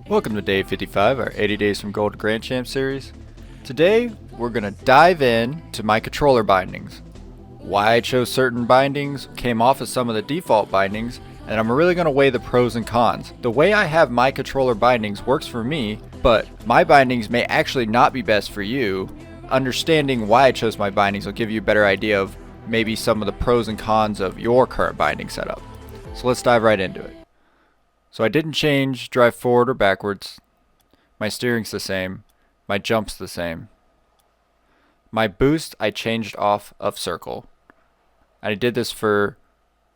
Welcome to day 55, our 80 Days from Gold to Grand Champ series. Today, we're going to dive in to my controller bindings. Why I chose certain bindings came off of some of the default bindings, and I'm really going to weigh the pros and cons. The way I have my controller bindings works for me, but my bindings may actually not be best for you. Understanding why I chose my bindings will give you a better idea of maybe some of the pros and cons of your current binding setup. So let's dive right into it. So I didn't change drive forward or backwards. My steering's the same. My jump's the same. My boost I changed off of circle. I did this for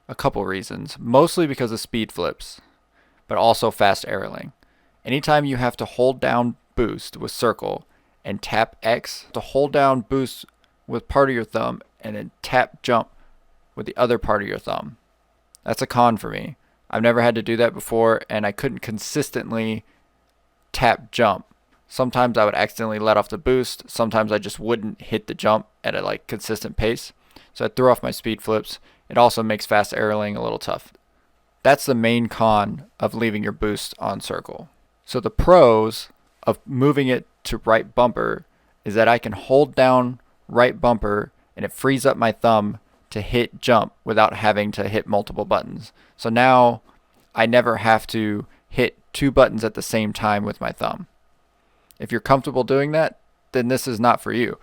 a couple reasons. Mostly because of speed flips, but also fast aerialing. Anytime you have to hold down boost with circle and tap X to hold down boost with part of your thumb and then tap jump with the other part of your thumb. That's a con for me. I've never had to do that before, and I couldn't consistently tap jump. Sometimes I would accidentally let off the boost. Sometimes I just wouldn't hit the jump at a consistent pace. So I threw off my speed flips. It also makes fast aerialing a little tough. That's the main con of leaving your boost on circle. So the pros of moving it to right bumper is that I can hold down right bumper and it frees up my thumb to hit jump without having to hit multiple buttons. So now I never have to hit two buttons at the same time with my thumb. If you're comfortable doing that, then this is not for you.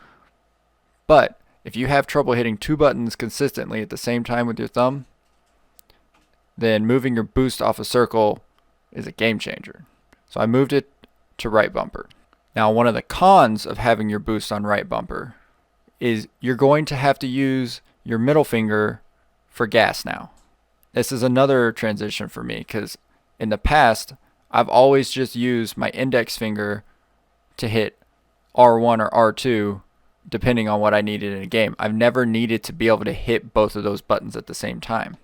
But if you have trouble hitting two buttons consistently at the same time with your thumb, then moving your boost off a circle is a game changer. So I moved it to right bumper. Now, one of the cons of having your boost on right bumper is you're going to have to use your middle finger for gas now. This is another transition for me because in the past, I've always just used my index finger to hit R1 or R2 depending on what I needed in a game. I've never needed to be able to hit both of those buttons at the same time.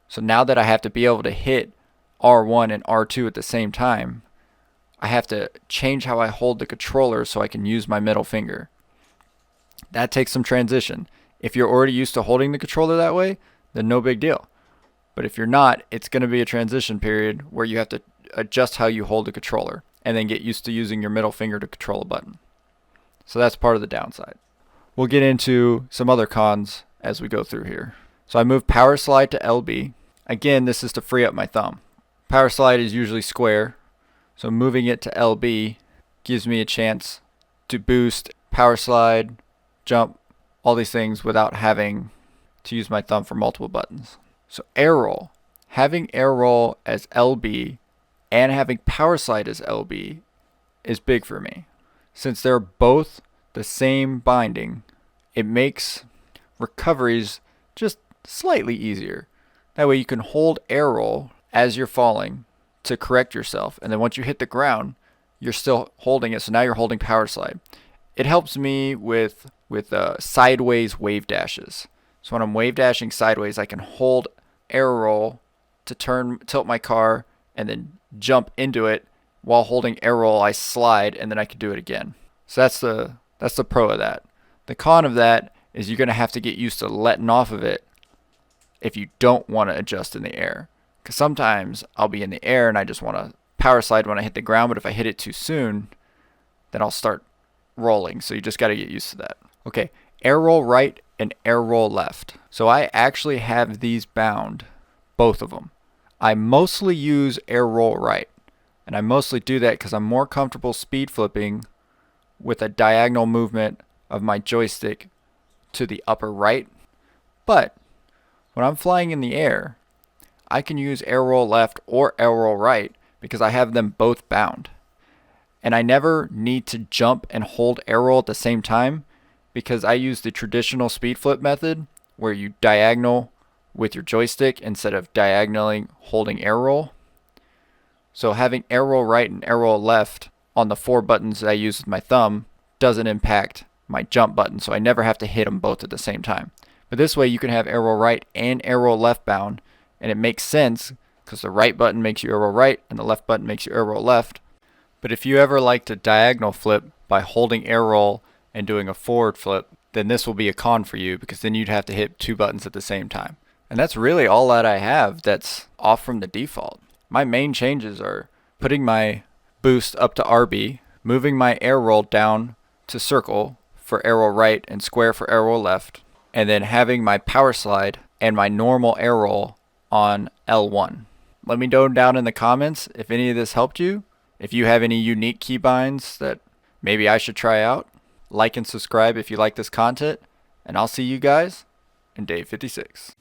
So now that I have to be able to hit R1 and R2 at the same time, I have to change how I hold the controller so I can use my middle finger. That takes some transition. If you're already used to holding the controller that way, then no big deal. But if you're not, it's going to be a transition period where you have to adjust how you hold the controller and then get used to using your middle finger to control a button. So that's part of the downside. We'll get into some other cons as we go through here. So I moved power slide to LB. Again, this is to free up my thumb. Power slide is usually square, so moving it to LB gives me a chance to boost, power slide, jump, all these things without having to use my thumb for multiple buttons. So air roll. Having air roll as LB and having power slide as LB is big for me. Since they're both the same binding, it makes recoveries just slightly easier. That way you can hold air roll as you're falling to correct yourself. And then once you hit the ground, you're still holding it. So now you're holding power slide. It helps me with sideways wave dashes. So when I'm wave dashing sideways, I can hold air roll to tilt my car and then jump into it. While holding air roll, I slide and then I can do it again. So that's the pro of that. The con of that is you're going to have to get used to letting off of it if you don't want to adjust in the air. Because sometimes I'll be in the air and I just want to power slide when I hit the ground, but if I hit it too soon, then I'll start rolling. So you just got to get used to that. Okay, air roll right and air roll left. So I actually have these bound, both of them. I mostly use air roll right. And I mostly do that because I'm more comfortable speed flipping with a diagonal movement of my joystick to the upper right. But when I'm flying in the air, I can use air roll left or air roll right because I have them both bound. And I never need to jump and hold air roll at the same time because I use the traditional speed flip method where you diagonal with your joystick instead of diagonally holding air roll. So having air roll right and air roll left on the four buttons that I use with my thumb doesn't impact my jump button, so I never have to hit them both at the same time. But this way you can have air roll right and air roll left bound, and it makes sense because the right button makes you air roll right and the left button makes you air roll left. But if you ever like to diagonal flip by holding air roll and doing a forward flip, then this will be a con for you because then you'd have to hit two buttons at the same time. And that's really all that I have that's off from the default. My main changes are putting my boost up to RB, moving my air roll down to circle for air roll right and square for air roll left, and then having my power slide and my normal air roll on L1. Let me know down in the comments if any of this helped you. If you have any unique keybinds that maybe I should try out, like and subscribe if you like this content, and I'll see you guys in day 56.